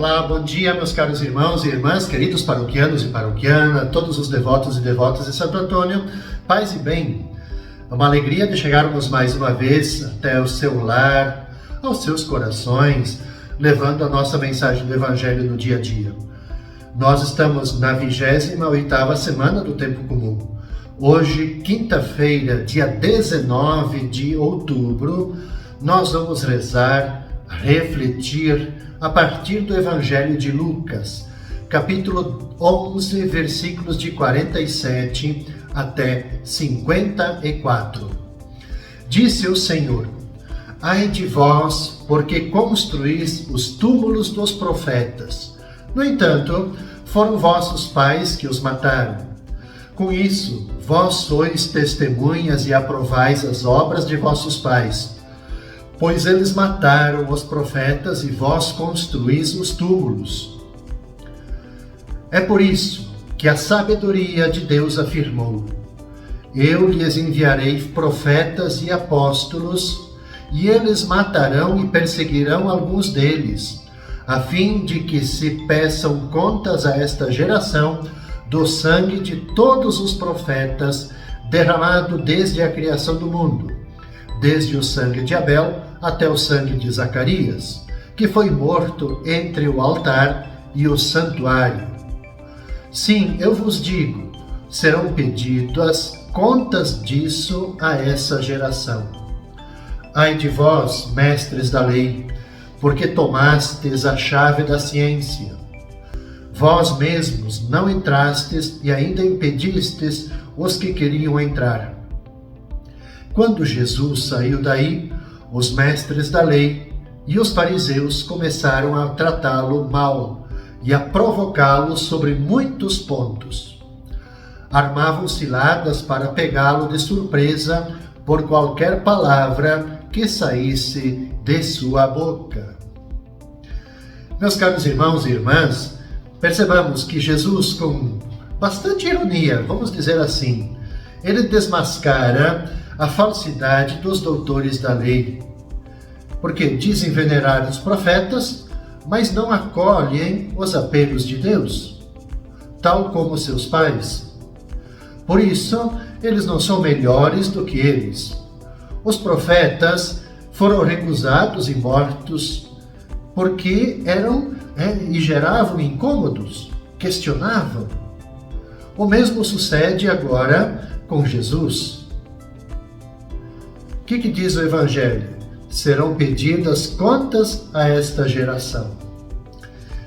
Olá, bom dia, meus caros irmãos e irmãs, queridos paroquianos e paroquianas, todos os devotos e devotas de Santo Antônio, paz e bem. É uma alegria de chegarmos mais uma vez até o seu lar, aos seus corações, levando a nossa mensagem do Evangelho no dia a dia. Nós estamos na 28ª semana do Tempo Comum. Hoje, quinta-feira, dia 19 de outubro, nós vamos rezar, refletir a partir do Evangelho de Lucas, capítulo 11, versículos de 47 até 54. Disse o Senhor: Ai de vós, porque construís os túmulos dos profetas. No entanto, foram vossos pais que os mataram. Com isso, vós sois testemunhas e aprovais as obras de vossos pais. Pois eles mataram os profetas e vós construís os túmulos. É por isso que a sabedoria de Deus afirmou: Eu lhes enviarei profetas e apóstolos, e eles matarão e perseguirão alguns deles, a fim de que se peçam contas a esta geração do sangue de todos os profetas derramado desde a criação do mundo, desde o sangue de Abel até o sangue de Zacarias, que foi morto entre o altar e o santuário. Sim, eu vos digo, serão pedidas contas disso a essa geração. Ai de vós, mestres da lei, porque tomastes a chave da ciência. Vós mesmos não entrastes e ainda impedistes os que queriam entrar. Quando Jesus saiu daí, os mestres da lei e os fariseus começaram a tratá-lo mal e a provocá-lo sobre muitos pontos. Armavam ciladas para pegá-lo de surpresa por qualquer palavra que saísse de sua boca. Meus caros irmãos e irmãs, percebamos que Jesus, com bastante ironia, vamos dizer assim, ele desmascara a falsidade dos doutores da lei, porque dizem venerar os profetas, mas não acolhem os apelos de Deus, tal como seus pais. Por isso, eles não são melhores do que eles. Os profetas foram recusados e mortos porque eram e geravam incômodos, questionavam. O mesmo sucede agora com Jesus. O que diz o Evangelho? Serão pedidas contas a esta geração.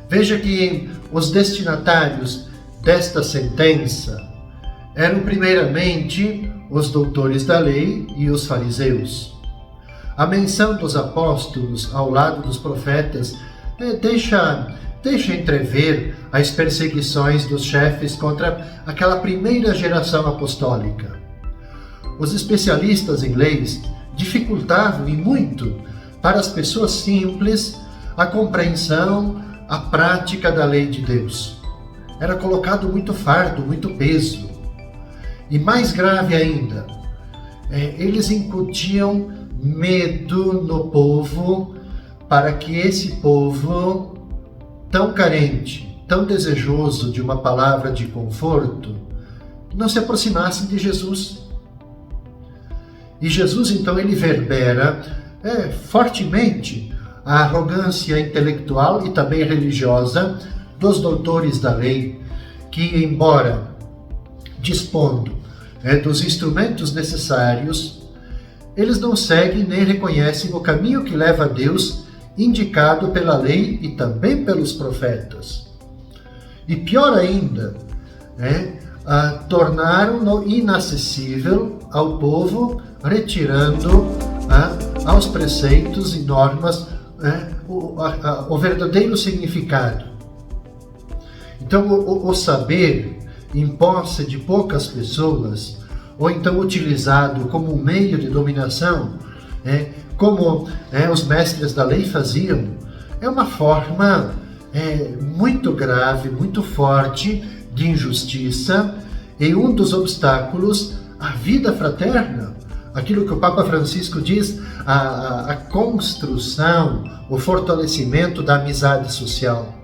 Veja que os destinatários desta sentença eram primeiramente os doutores da lei e os fariseus. A menção dos apóstolos ao lado dos profetas deixa entrever as perseguições dos chefes contra aquela primeira geração apostólica. Os especialistas em leis dificultavam e muito para as pessoas simples a compreensão, a prática da lei de Deus. Era colocado muito fardo, muito peso. E mais grave ainda, eles incutiam medo no povo para que esse povo, tão carente, tão desejoso de uma palavra de conforto, não se aproximasse de Jesus. E Jesus, então, ele verbera fortemente a arrogância intelectual e também religiosa dos doutores da lei, que, embora dispondo dos instrumentos necessários, eles não seguem nem reconhecem o caminho que leva a Deus, indicado pela lei e também pelos profetas. E pior ainda, tornaram-no inacessível ao povo, retirando aos preceitos e normas o verdadeiro significado. Então, o saber em posse de poucas pessoas, ou então utilizado como um meio de dominação, como os mestres da lei faziam, é uma forma muito grave, muito forte de injustiça e um dos obstáculos à vida fraterna. Aquilo que o Papa Francisco diz, a construção, o fortalecimento da amizade social.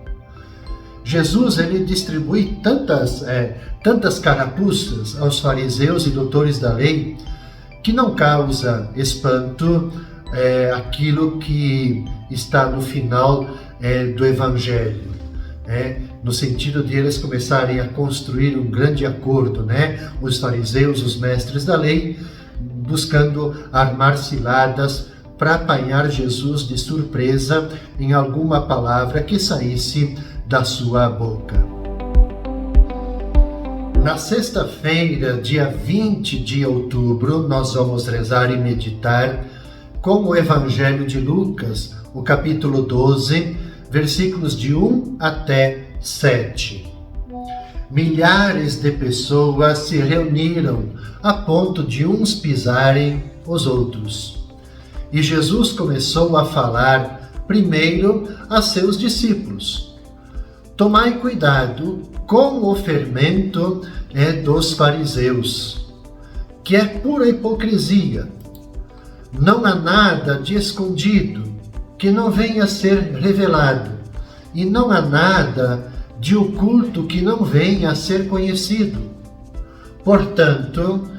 Jesus ele distribui tantas carapuças aos fariseus e doutores da lei que não causa espanto aquilo que está no final do Evangelho. No sentido de eles começarem a construir um grande acordo, os fariseus, os mestres da lei, buscando armar ciladas para apanhar Jesus de surpresa em alguma palavra que saísse da sua boca. Na sexta-feira, dia 20 de outubro, nós vamos rezar e meditar com o Evangelho de Lucas, o capítulo 12, versículos de 1 até 7. Milhares de pessoas se reuniram a ponto de uns pisarem os outros. E Jesus começou a falar primeiro a seus discípulos: tomai cuidado com o fermento dos fariseus, que é pura hipocrisia. Não há nada de escondido que não venha a ser revelado, e não há nada de oculto que não venha a ser conhecido. Portanto,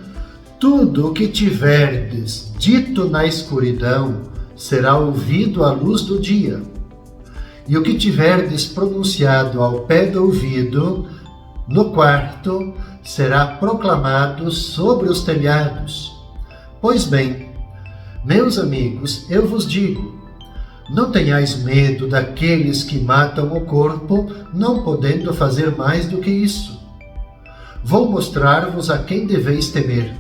tudo o que tiverdes dito na escuridão será ouvido à luz do dia, e o que tiverdes pronunciado ao pé do ouvido, no quarto, será proclamado sobre os telhados. Pois bem, meus amigos, eu vos digo, não tenhais medo daqueles que matam o corpo, não podendo fazer mais do que isso. Vou mostrar-vos a quem deveis temer.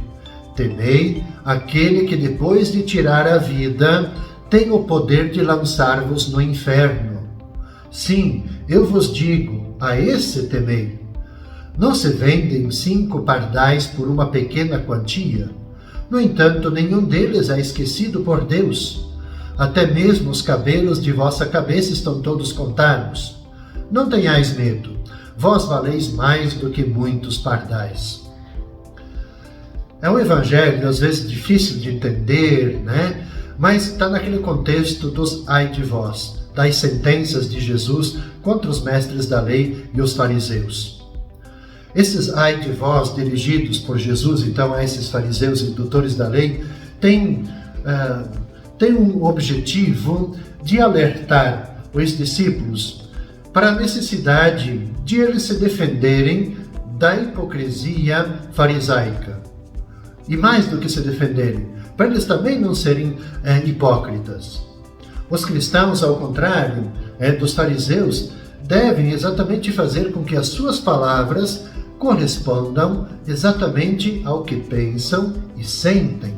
Temei aquele que depois de tirar a vida, tem o poder de lançar-vos no inferno. Sim, eu vos digo, a esse temei. Não se vendem 5 pardais por uma pequena quantia? No entanto, nenhum deles é esquecido por Deus. Até mesmo os cabelos de vossa cabeça estão todos contados. Não tenhais medo, vós valeis mais do que muitos pardais. É um evangelho, às vezes, difícil de entender, mas está naquele contexto dos ai de vós, das sentenças de Jesus contra os mestres da lei e os fariseus. Esses ai de vós, dirigidos por Jesus, então, a esses fariseus e doutores da lei, têm um objetivo de alertar os discípulos para a necessidade de eles se defenderem da hipocrisia farisaica. E mais do que se defenderem, para eles também não serem hipócritas. Os cristãos, ao contrário dos fariseus, devem exatamente fazer com que as suas palavras correspondam exatamente ao que pensam e sentem,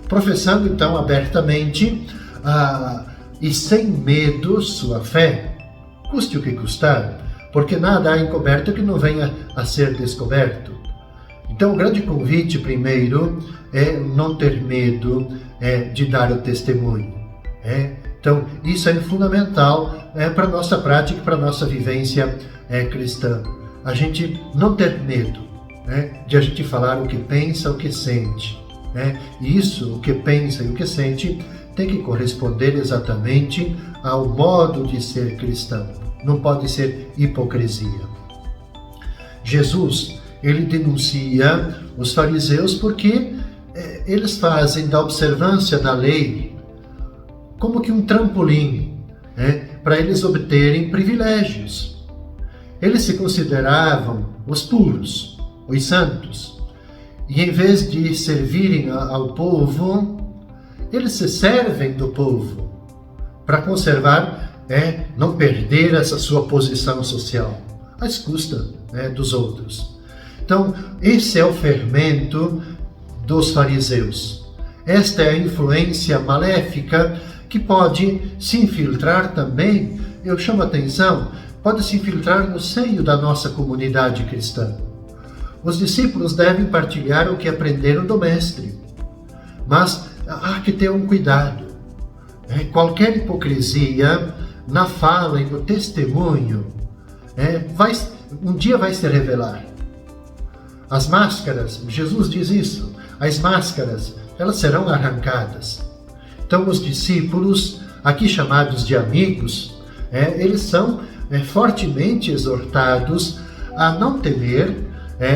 professando então abertamente e sem medo sua fé, custe o que custar, porque nada há encoberto que não venha a ser descoberto. Então o grande convite primeiro é não ter medo de dar o testemunho. Então isso é fundamental para a nossa prática, para a nossa vivência cristã. A gente não ter medo de a gente falar o que pensa, o que sente. E isso, o que pensa e o que sente, tem que corresponder exatamente ao modo de ser cristão. Não pode ser hipocrisia. Jesus, ele denuncia os fariseus porque eles fazem da observância da lei como que um trampolim para eles obterem privilégios. Eles se consideravam os puros, os santos. E em vez de servirem ao povo, eles se servem do povo para conservar, não perder essa sua posição social, às custas dos outros. Então, esse é o fermento dos fariseus. Esta é a influência maléfica que pode se infiltrar também, eu chamo a atenção, pode se infiltrar no seio da nossa comunidade cristã. Os discípulos devem partilhar o que aprenderam do Mestre, mas há que ter um cuidado. Qualquer hipocrisia na fala e no testemunho um dia vai se revelar. As máscaras, Jesus diz isso, as máscaras, elas serão arrancadas. Então os discípulos, aqui chamados de amigos, eles são fortemente exortados a não temer.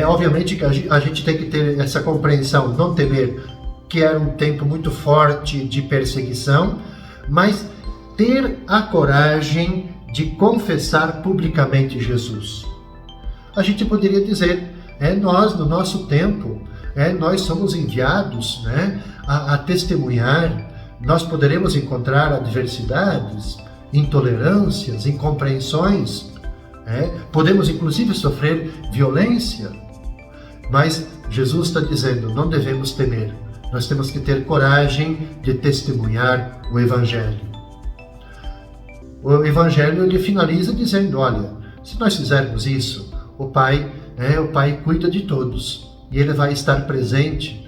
Obviamente que a gente tem que ter essa compreensão, não temer, que era um tempo muito forte de perseguição, mas ter a coragem de confessar publicamente Jesus. A gente poderia dizer, nós, no nosso tempo, nós somos enviados, a testemunhar. Nós poderemos encontrar adversidades, intolerâncias, incompreensões, podemos inclusive sofrer violência, mas Jesus está dizendo, não devemos temer, nós temos que ter coragem de testemunhar o Evangelho. O Evangelho ele finaliza dizendo, olha, se nós fizermos isso, o Pai cuida de todos e Ele vai estar presente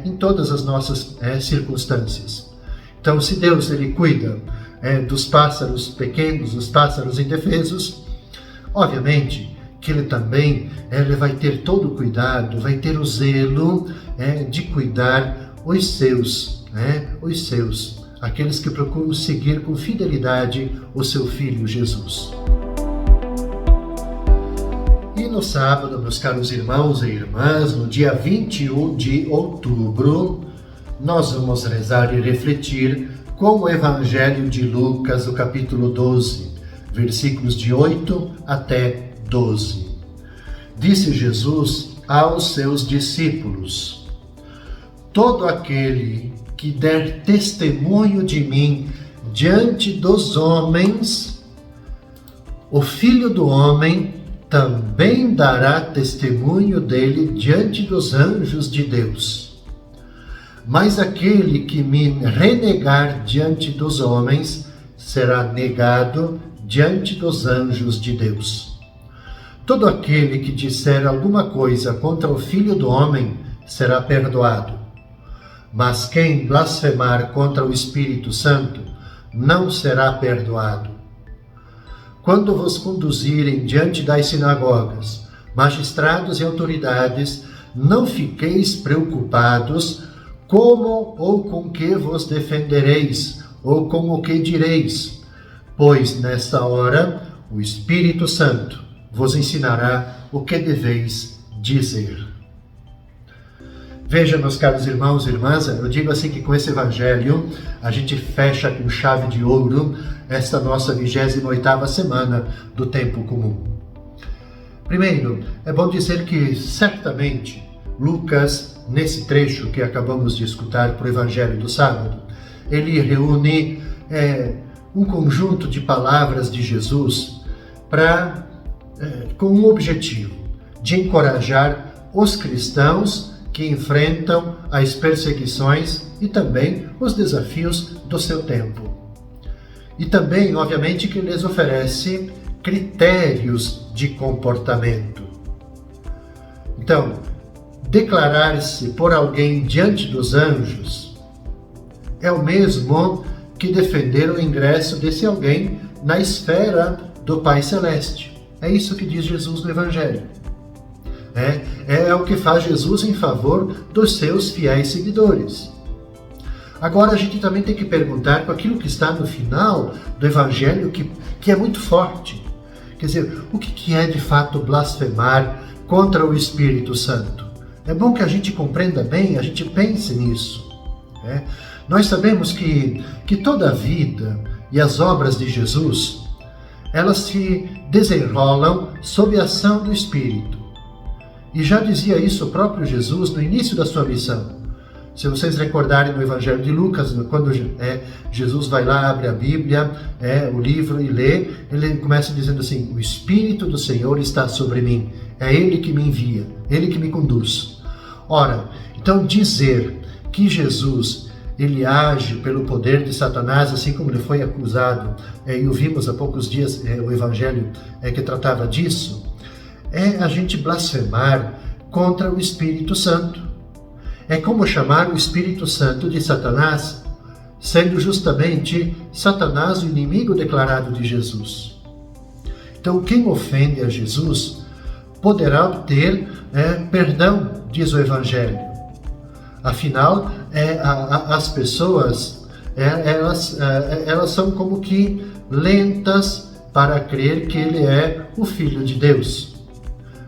em todas as nossas circunstâncias. Então, se Deus ele cuida dos pássaros pequenos, dos pássaros indefesos, obviamente que Ele também ele vai ter todo o cuidado, vai ter o zelo de cuidar os seus, aqueles que procuram seguir com fidelidade o seu Filho Jesus. E no sábado, meus caros irmãos e irmãs, no dia 21 de outubro, nós vamos rezar e refletir com o Evangelho de Lucas, o capítulo 12, versículos de 8 até 12. Disse Jesus aos seus discípulos: todo aquele que der testemunho de mim diante dos homens, o Filho do Homem também dará testemunho dele diante dos anjos de Deus. Mas aquele que me renegar diante dos homens será negado diante dos anjos de Deus. Todo aquele que disser alguma coisa contra o Filho do Homem será perdoado. Mas quem blasfemar contra o Espírito Santo não será perdoado. Quando vos conduzirem diante das sinagogas, magistrados e autoridades, não fiqueis preocupados como ou com que vos defendereis, ou com o que direis, pois nesta hora o Espírito Santo vos ensinará o que deveis dizer. Veja, meus caros irmãos e irmãs, eu digo assim que com esse Evangelho a gente fecha com chave de ouro esta nossa 28ª semana do tempo comum. Primeiro, é bom dizer que certamente Lucas, nesse trecho que acabamos de escutar para o Evangelho do sábado, ele reúne um conjunto de palavras de Jesus com um objetivo de encorajar os cristãos que enfrentam as perseguições e também os desafios do seu tempo. E também, obviamente, que lhes oferece critérios de comportamento. Então, declarar-se por alguém diante dos anjos é o mesmo que defender o ingresso desse alguém na esfera do Pai Celeste. É isso que diz Jesus no Evangelho. É o que faz Jesus em favor dos seus fiéis seguidores. Agora a gente também tem que perguntar com aquilo que está no final do Evangelho, que é muito forte. Quer dizer, o que é de fato blasfemar contra o Espírito Santo? É bom que a gente compreenda bem, a gente pense nisso. Nós sabemos que toda a vida e as obras de Jesus, elas se desenrolam sob a ação do Espírito. E já dizia isso o próprio Jesus no início da sua missão. Se vocês recordarem no Evangelho de Lucas, quando Jesus vai lá, abre a Bíblia, o livro e lê, ele começa dizendo assim: o Espírito do Senhor está sobre mim, é Ele que me envia, Ele que me conduz. Ora, então dizer que Jesus ele age pelo poder de Satanás, assim como ele foi acusado, e ouvimos há poucos dias o Evangelho que tratava disso, é a gente blasfemar contra o Espírito Santo. É como chamar o Espírito Santo de Satanás, sendo justamente Satanás o inimigo declarado de Jesus. Então, quem ofende a Jesus poderá obter perdão, diz o Evangelho. Afinal, as pessoas, elas são como que lentas para crer que ele é o Filho de Deus.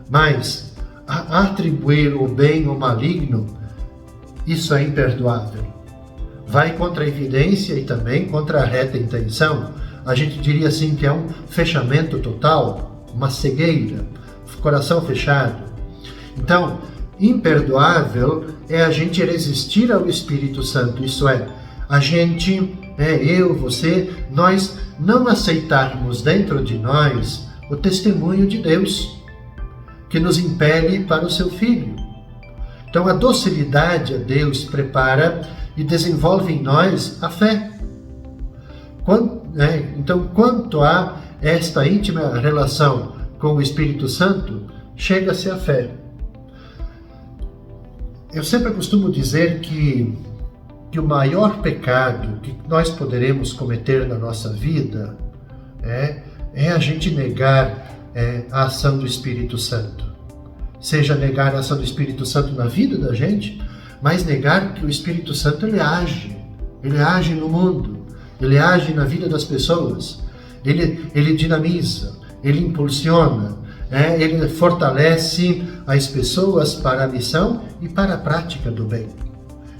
Mas atribuir o bem ao maligno, isso é imperdoável. Vai contra a evidência e também contra a reta intenção. A gente diria assim que é um fechamento total, uma cegueira, coração fechado. Então, imperdoável é a gente resistir ao Espírito Santo, isso é, a gente, eu, você, nós não aceitarmos dentro de nós o testemunho de Deus, que nos impele para o seu Filho. Então, a docilidade a Deus prepara e desenvolve em nós a fé. Então, quanto a esta íntima relação com o Espírito Santo, chega-se à fé. Eu sempre costumo dizer que o maior pecado que nós poderemos cometer na nossa vida é a gente negar a ação do Espírito Santo. Seja negar a ação do Espírito Santo na vida da gente, mas negar que o Espírito Santo ele age no mundo, ele age na vida das pessoas, ele dinamiza, ele impulsiona, ele fortalece as pessoas para a missão e para a prática do bem.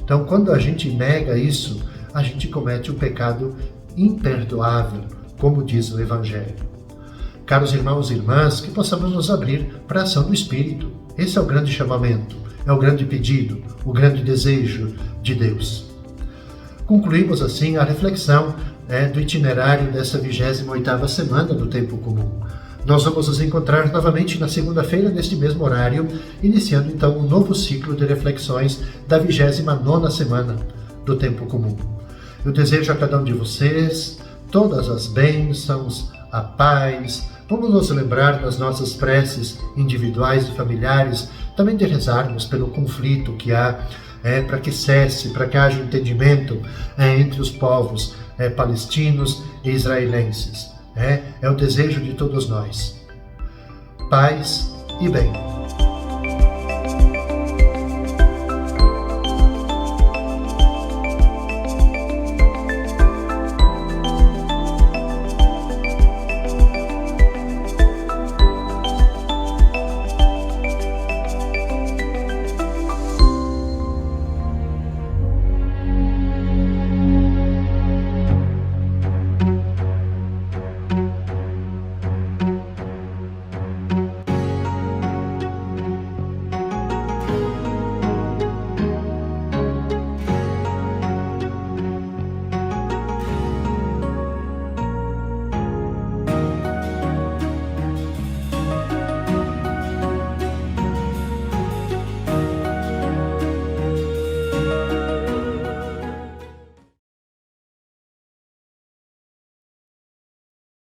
Então, quando a gente nega isso, a gente comete um pecado imperdoável, como diz o Evangelho. Caros irmãos e irmãs, que possamos nos abrir para a ação do Espírito. Esse é o grande chamamento, é o grande pedido, o grande desejo de Deus. Concluímos assim a reflexão do itinerário dessa 28ª semana do Tempo Comum. Nós vamos nos encontrar novamente na segunda-feira, neste mesmo horário, iniciando então um novo ciclo de reflexões da 29ª semana do Tempo Comum. Eu desejo a cada um de vocês todas as bênçãos, a paz. Vamos nos lembrar nas nossas preces individuais e familiares, também de rezarmos pelo conflito que há, para que cesse, para que haja entendimento entre os povos palestinos e israelenses. É o desejo de todos nós. Paz e bem.